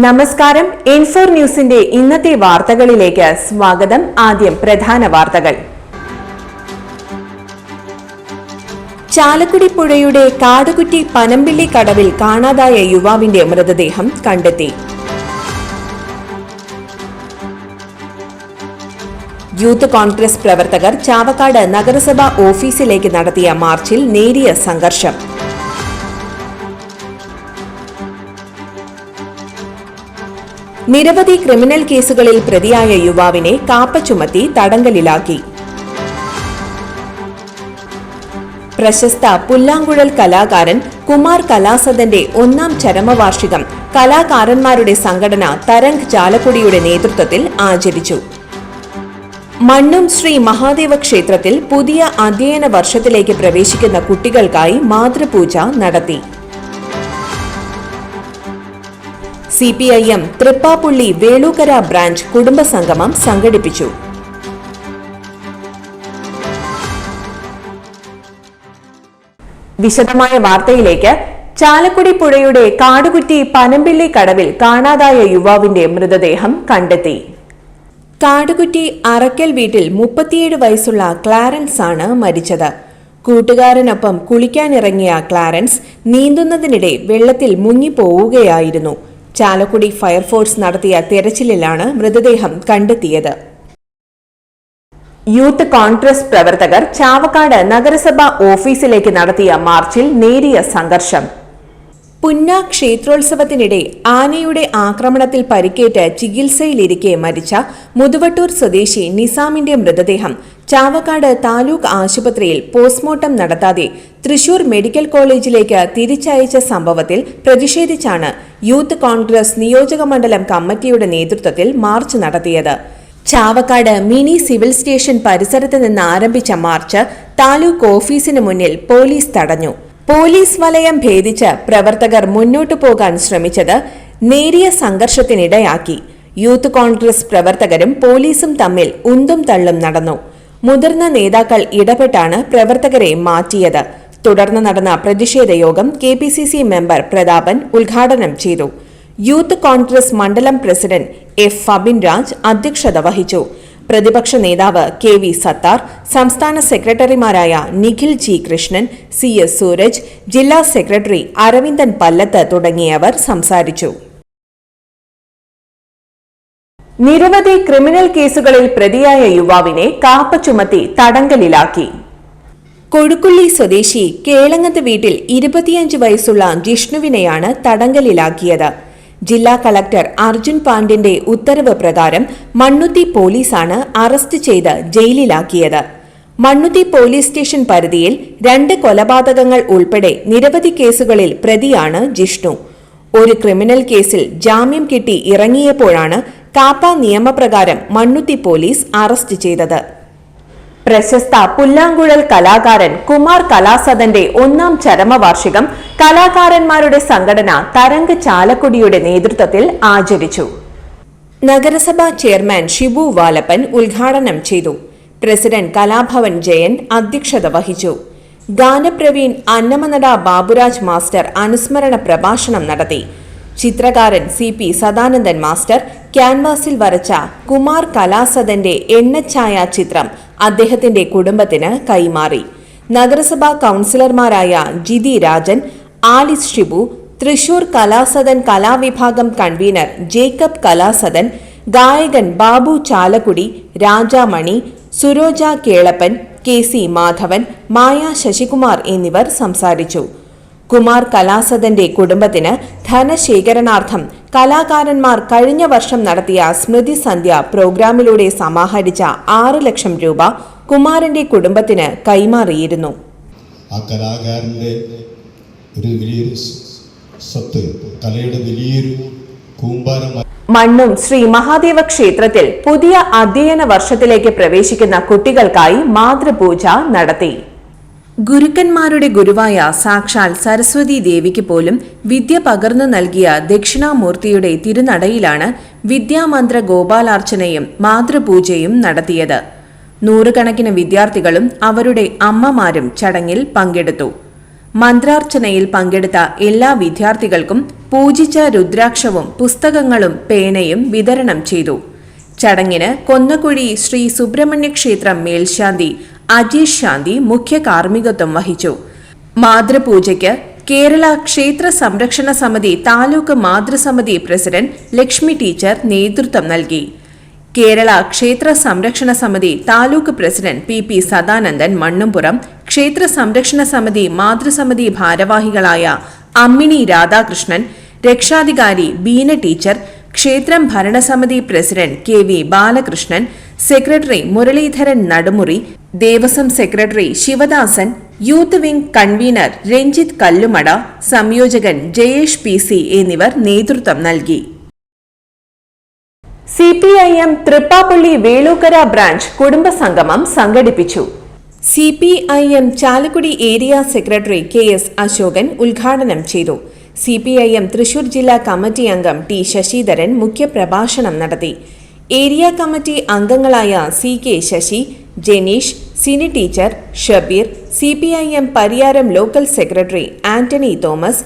നമസ്കാരം. ഇൻഫോർ ന്യൂസിന്റെ ഇന്നത്തെ വാർത്തകളിലേക്ക് സ്വാഗതം. ആദ്യം പ്രധാന വാർത്തകൾ. ചാലക്കുടി പുഴയുടെ കാടുകുറ്റി പനമ്പിള്ളി കടവിൽ കാണാതായ യുവാവിന്റെ മൃതദേഹം കണ്ടെത്തി. യൂത്ത് കോൺഗ്രസ് പ്രവർത്തകർ ചാവക്കാട് നഗരസഭാ ഓഫീസിലേക്ക് നടത്തിയ മാർച്ചിൽ നേരിയ സംഘർഷം. നിരവധി ക്രിമിനൽ കേസുകളിൽ പ്രതിയായ യുവാവിനെ കാപ്പ ചുമത്തി തടങ്കലിലാക്കി. പ്രശസ്ത പുല്ലാങ്കുഴൽ കലാകാരൻ കുമാർ കലാസദന്റെ 1ാം ചരമവാർഷികം കലാകാരന്മാരുടെ സംഘടന തരംഗ് ചാലക്കുടിയുടെ നേതൃത്വത്തിൽ ആചരിച്ചു. മണ്ണും ശ്രീ മഹാദേവ ക്ഷേത്രത്തിൽ പുതിയ അധ്യയന വർഷത്തിലേക്ക് പ്രവേശിക്കുന്ന കുട്ടികൾക്കായി മാതൃപൂജ നടത്തി. CPIM തൃപ്പാപ്പുള്ളി വേളൂക്കര ബ്രാഞ്ച് കുടുംബസംഗമം സംഘടിപ്പിച്ചു. വിശദമായ വാർത്തയിലേക്ക്. ചാലക്കുടി പുഴയുടെ കാടുകുറ്റി പനമ്പിള്ളി കടവിൽ കാണാതായ യുവാവിന്റെ മൃതദേഹം കണ്ടെത്തി. കാടുകുറ്റി അറക്കൽ വീട്ടിൽ 37 വയസ്സുള്ള ക്ലാരൻസ് ആണ് മരിച്ചത്. കൂട്ടുകാരനൊപ്പം കുളിക്കാനിറങ്ങിയ ക്ലാരൻസ് നീന്തുന്നതിനിടെ വെള്ളത്തിൽ മുങ്ങിപ്പോവുകയായിരുന്നു. ചാലക്കുടി ഫയർഫോഴ്സ് നടത്തിയ തെരച്ചിലിലാണ് മൃതദേഹം കണ്ടെത്തിയത്. യൂത്ത് കോൺഗ്രസ് പ്രവർത്തകർ ചാവക്കാട് നഗരസഭാ ഓഫീസിലേക്ക് നടത്തിയ മാർച്ചിൽ നേരിയ സംഘർഷം. പുന്ന ക്ഷേത്രോത്സവത്തിനിടെ ആനയുടെ ആക്രമണത്തിൽ പരിക്കേറ്റ് ചികിത്സയിലിരിക്കെ മരിച്ച മുതുവട്ടൂർ സ്വദേശി നിസാമിന്റെ മൃതദേഹം ചാവക്കാട് താലൂക്ക് ആശുപത്രിയിൽ പോസ്റ്റ്മോർട്ടം നടത്താതെ തൃശൂർ മെഡിക്കൽ കോളേജിലേക്ക് തിരിച്ചയച്ച സംഭവത്തിൽ പ്രതിഷേധിച്ചാണ് യൂത്ത് കോൺഗ്രസ് നിയോജകമണ്ഡലം കമ്മിറ്റിയുടെ നേതൃത്വത്തിൽ മാർച്ച് നടത്തിയത്. ചാവക്കാട് മിനി സിവിൽ സ്റ്റേഷൻ പരിസരത്ത് നിന്ന് ആരംഭിച്ച മാർച്ച് താലൂക്ക് ഓഫീസിന് മുന്നിൽ പോലീസ് തടഞ്ഞു. പോലീസ് വലയം ഭേദിച്ച് പ്രവർത്തകർ മുന്നോട്ടു പോകാൻ ശ്രമിച്ചത് നേരിയ സംഘർഷത്തിനിടയാക്കി. യൂത്ത് കോൺഗ്രസ് പ്രവർത്തകരും പോലീസും തമ്മിൽ ഉന്തും തള്ളും നടന്നു. മുതിർന്ന നേതാക്കൾ ഇടപെട്ടാണ് പ്രവർത്തകരെ മാറ്റിയത്. തുടർന്ന് നടന്ന പ്രതിഷേധ യോഗം KPCC മെമ്പർ പ്രതാപൻ ഉദ്ഘാടനം ചെയ്തു. യൂത്ത് കോൺഗ്രസ് മണ്ഡലം പ്രസിഡന്റ് എഫ് ഫബിൻ രാജ് അധ്യക്ഷത വഹിച്ചു. പ്രതിപക്ഷ നേതാവ് KV സത്താർ, സംസ്ഥാന സെക്രട്ടറിമാരായ നിഖിൽ G കൃഷ്ണൻ, CS സൂരജ്, ജില്ലാ സെക്രട്ടറി അരവിന്ദൻ പല്ലത്ത് തുടങ്ങിയവർ സംസാരിച്ചു. നിരവധി ക്രിമിനൽ കേസുകളിൽ പ്രതിയായ യുവാവിനെ കാപ്പ ചുമത്തി തടങ്കലിലാക്കി. കൊഴുക്കുള്ളി സ്വദേശി കേളങ്ങത്ത് വീട്ടിൽ 25 വയസ്സുള്ള ജിഷ്ണുവിനെയാണ് തടങ്കലിലാക്കിയത്. ജില്ലാ കളക്ടർ അർജുൻ പാണ്ഡ്യന്റെ ഉത്തരവ് പ്രകാരം മണ്ണുത്തി പോലീസാണ് അറസ്റ്റ് ചെയ്ത് ജയിലിലാക്കിയത്. മണ്ണുത്തി പോലീസ് സ്റ്റേഷൻ പരിധിയിൽ 2 കൊലപാതകങ്ങൾ ഉൾപ്പെടെ നിരവധി കേസുകളിൽ പ്രതിയാണ് ജിഷ്ണു. ഒരു ക്രിമിനൽ കേസിൽ ജാമ്യം കിട്ടി ഇറങ്ങിയപ്പോഴാണ് കാപ്പ നിയമപ്രകാരം മണ്ണുത്തി പോലീസ് അറസ്റ്റ് ചെയ്തത്. പ്രശസ്ത പുല്ലാങ്കുഴൽ കലാകാരൻ കുമാർ കലാസദന്റെ 1ാം ചരമവാർഷികം കലാകാരന്മാരുടെ സംഘടന തരംഗ് ചാലക്കുടിയുടെ നേതൃത്വത്തിൽ ആചരിച്ചു. നഗരസഭാ ചെയർമാൻ ഷിബു വാലപ്പൻ ഉദ്ഘാടനം ചെയ്തു. പ്രസിഡന്റ് കലാഭവൻ ജയൻ അധ്യക്ഷത വഹിച്ചു. ഗാനപ്രവീൺ അന്നമനട ബാബുരാജ് മാസ്റ്റർ അനുസ്മരണ പ്രഭാഷണം നടത്തി. ചിത്രകാരൻ CP സദാനന്ദൻ മാസ്റ്റർ ക്യാൻവാസിൽ വരച്ച കുമാർ കലാസദന്റെ എണ്ണച്ചായ ചിത്രം അദ്ദേഹത്തിന്റെ കുടുംബത്തിന് കൈമാറി. നഗരസഭാ കൌൺസിലർമാരായ ജിതി രാജൻ, ആലിസ് ഷിബു, തൃശൂർ കലാസദൻ കലാവിഭാഗം കൺവീനർ ജേക്കബ് കലാസദൻ, ഗായകൻ ബാബു ചാലക്കുടി, രാജാമണി, സുരോജ കേളപ്പൻ, KC മാധവൻ, മായ ശശികുമാർ എന്നിവർ സംസാരിച്ചു. കുമാർ കലാസദന്റെ കുടുംബത്തിന് ധനശേഖരണാർത്ഥം കലാകാരന്മാർ കഴിഞ്ഞ വർഷം നടത്തിയ സ്മൃതി സന്ധ്യ പ്രോഗ്രാമിലൂടെ സമാഹരിച്ച 6 ലക്ഷം രൂപ കുമാരന്റെ കുടുംബത്തിന് കൈമാറിയിരുന്നു. ആ കലാകാരന്റെ ഒരു വലിയൊരു സ്വത്ത്, കലയുടെ വലിയൊരു കൂമ്പാരമായി. മണ്ണും ശ്രീ മഹാദേവ ക്ഷേത്രത്തിൽ പുതിയ അധ്യയന വർഷത്തിലേക്ക് പ്രവേശിക്കുന്ന കുട്ടികൾക്കായി മാതൃപൂജ നടത്തി. ഗുരുക്കന്മാരുടെ ഗുരുവായ സാക്ഷാൽ സരസ്വതി ദേവിക്ക് പോലും വിദ്യ പകർന്നു നൽകിയ ദക്ഷിണാമൂർത്തിയുടെ തിരുനടയിലാണ് വിദ്യാമന്ത്ര ഗോപാലാർച്ചനയും മാതൃപൂജയും നടത്തിയത്. നൂറുകണക്കിന് വിദ്യാർത്ഥികളും അവരുടെ അമ്മമാരും ചടങ്ങിൽ പങ്കെടുത്തു. മന്ത്രാർച്ചനയിൽ പങ്കെടുത്ത എല്ലാ വിദ്യാർത്ഥികൾക്കും പൂജിച്ച രുദ്രാക്ഷവും പുസ്തകങ്ങളും പേനയും വിതരണം ചെയ്തു. ചടങ്ങിന് കൊന്നക്കുഴി ശ്രീ സുബ്രഹ്മണ്യ ക്ഷേത്രം മേൽശാന്തി അജീഷ് ശാന്തി മുഖ്യ കാർമ്മികത്വം വഹിച്ചു. മാതൃപൂജയ്ക്ക് കേരള ക്ഷേത്ര സംരക്ഷണ സമിതി താലൂക്ക് മാതൃസമിതി പ്രസിഡന്റ് ലക്ഷ്മി ടീച്ചർ നേതൃത്വം നൽകി. കേരള ക്ഷേത്ര സംരക്ഷണ സമിതി താലൂക്ക് പ്രസിഡന്റ് പി സദാനന്ദൻ മണ്ണുംപുറം, ക്ഷേത്ര സംരക്ഷണ സമിതി മാതൃസമിതി ഭാരവാഹികളായ അമ്മിണി രാധാകൃഷ്ണൻ, രക്ഷാധികാരി ബീന ടീച്ചർ, ക്ഷേത്രം ഭരണസമിതി president KV Balakrishnan, secretary Muraleedharan Nadumuri, Devaswom secretary Sivadasan, youth wing convener Ranjith Kallumada, സംയോജകൻ ജയേഷ് PC എന്നിവർ നേതൃത്വം നൽകി. CPIM തൃപ്പാപ്പള്ളി വേളൂക്കര ബ്രാഞ്ച് കുടുംബസംഗമം സംഘടിപ്പിച്ചു. CPIM Chalakudy area secretary KS Ashokan ഉദ്ഘാടനം ചെയ്തു. CPIM തൃശൂർ ജില്ലാ കമ്മിറ്റി അംഗം T ശശിധരൻ മുഖ്യപ്രഭാഷണം നടത്തി. ഏരിയ കമ്മിറ്റി അംഗങ്ങളായ CK Sasi, Janeesh, Sini teacher, Shabeer, CPIM Pariyaram local secretary Antony Thomas,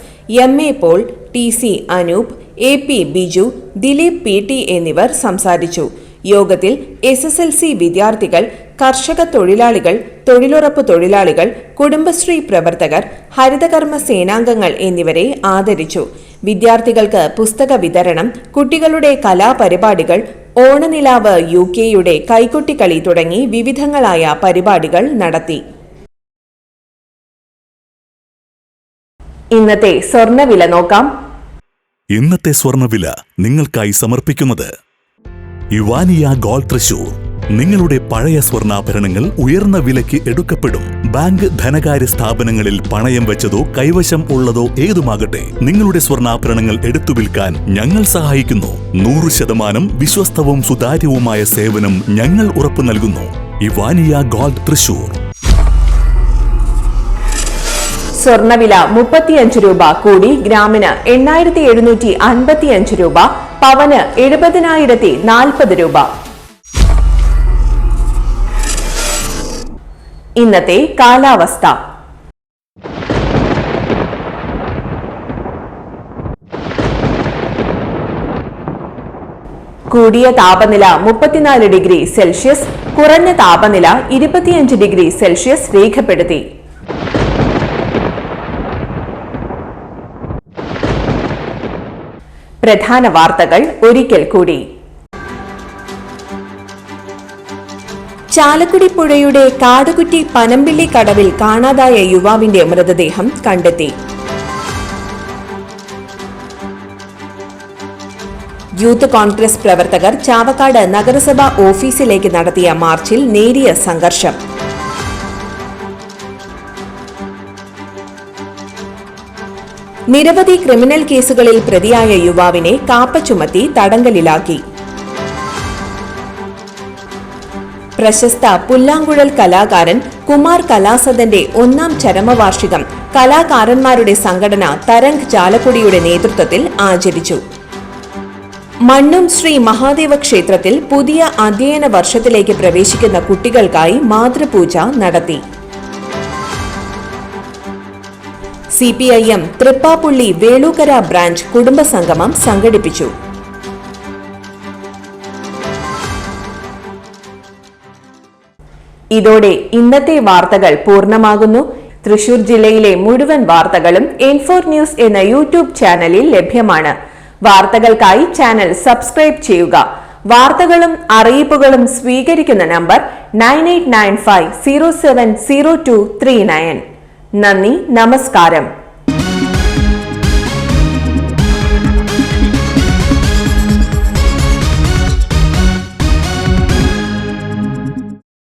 MA Paul, TC Anoop, AP Biju, Dileep PT എന്നിവർ സംസാരിച്ചു. യോഗത്തിൽ SSLC വിദ്യാർത്ഥികൾ, കർഷക തൊഴിലാളികൾ, തൊഴിലുറപ്പ് തൊഴിലാളികൾ, കുടുംബശ്രീ പ്രവർത്തകർ, ഹരിതകർമ്മ സേനാംഗങ്ങൾ എന്നിവരെ ആദരിച്ചു. വിദ്യാർത്ഥികൾക്ക് പുസ്തക വിതരണം, കുട്ടികളുടെ കലാപരിപാടികൾ, ഓണനിലാവ് UK കൈകൊട്ടിക്കളി തുടങ്ങി വിവിധങ്ങളായ പരിപാടികൾ നടത്തി. ഇന്നത്തെ സ്വർണ്ണവില നോക്കാം. ഇന്നത്തെ സ്വർണ്ണവില നിങ്ങൾക്കായി സമർപ്പിക്കുന്നത് ഇവാനിയ ഗോൾഡ് തൃശൂർ. നിങ്ങളുടെ പഴയ സ്വർണ്ണാഭരണങ്ങൾ ഉയർന്ന വിലയ്ക്ക് എടുക്കപ്പെടും. ബാങ്ക്, ധനകാര്യ സ്ഥാപനങ്ങളിൽ പണയം വെച്ചതോ കൈവശം ഉള്ളതോ ഏതുമാകട്ടെ, നിങ്ങളുടെ സ്വർണ്ണാഭരണങ്ങൾ എടുത്തു വിൽക്കാൻ ഞങ്ങൾ സഹായിക്കുന്നു. 100% വിശ്വസ്തവും സുതാര്യവുമായ സേവനം ഞങ്ങൾ ഉറപ്പു നൽകുന്നു. ഇവാനിയ ഗോൾഡ് തൃശൂർ. സ്വർണ്ണവില 35 രൂപ കൂടി ഗ്രാമിന് 8755 രൂപ, പവന് 70,040 രൂപ. ഇന്നത്തെ കാലാവസ്ഥ. കൂടിയ താപനില 34 ഡിഗ്രി സെൽഷ്യസ്, കുറഞ്ഞ താപനില 25 ഡിഗ്രി സെൽഷ്യസ് രേഖപ്പെടുത്തി. പ്രധാന വാർത്തകൾ ഒരിക്കൽ കൂടി. ചാലക്കുടി പുഴയുടെ കാടുകുറ്റി പനമ്പിള്ളി കടവിൽ കാണാതായ യുവാവിന്റെ മൃതദേഹം കണ്ടെത്തി. യൂത്ത് കോൺഗ്രസ് പ്രവർത്തകർ ചാവക്കാട് നഗരസഭാ ഓഫീസിലേക്ക് നടത്തിയ മാർച്ചിൽ നേരിയ സംഘർഷം. നിരവധി ക്രിമിനൽ കേസുകളിൽ പ്രതിയായ യുവാവിനെ കാപ്പ ചുമത്തി തടങ്കലിലാക്കി. പ്രശസ്ത പുല്ലാങ്കുഴൽ കലാകാരൻ കുമാർ കലാസദന്റെ 1ാം ചരമവാർഷികം കലാകാരന്മാരുടെ സംഘടന തരംഗ് ചാലക്കുടിയുടെ നേതൃത്വത്തിൽ ആചരിച്ചു. മണ്ണും ശ്രീ മഹാദേവ ക്ഷേത്രത്തിൽ പുതിയ അധ്യയന വർഷത്തിലേക്ക് പ്രവേശിക്കുന്ന കുട്ടികൾക്കായി മാതൃപൂജ നടത്തി. CPIM തൃപ്പാപ്പള്ളി വേളൂക്കര ബ്രാഞ്ച് കുടുംബസംഗമം സംഘടിപ്പിച്ചു. ഇതോടെ ഇന്നത്തെ വാർത്തകൾ പൂർണ്ണമാകുന്നു. തൃശൂർ ജില്ലയിലെ മുഴുവൻ വാർത്തകളും N4 ന്യൂസ് എന്ന യൂട്യൂബ് ചാനലിൽ ലഭ്യമാണ്. വാർത്തകൾക്കായി ചാനൽ സബ്സ്ക്രൈബ് ചെയ്യുക. വാർത്തകളും അറിയിപ്പുകളും സ്വീകരിക്കുന്ന നമ്പർ 9895070239. നന്ദി, നമസ്കാരം.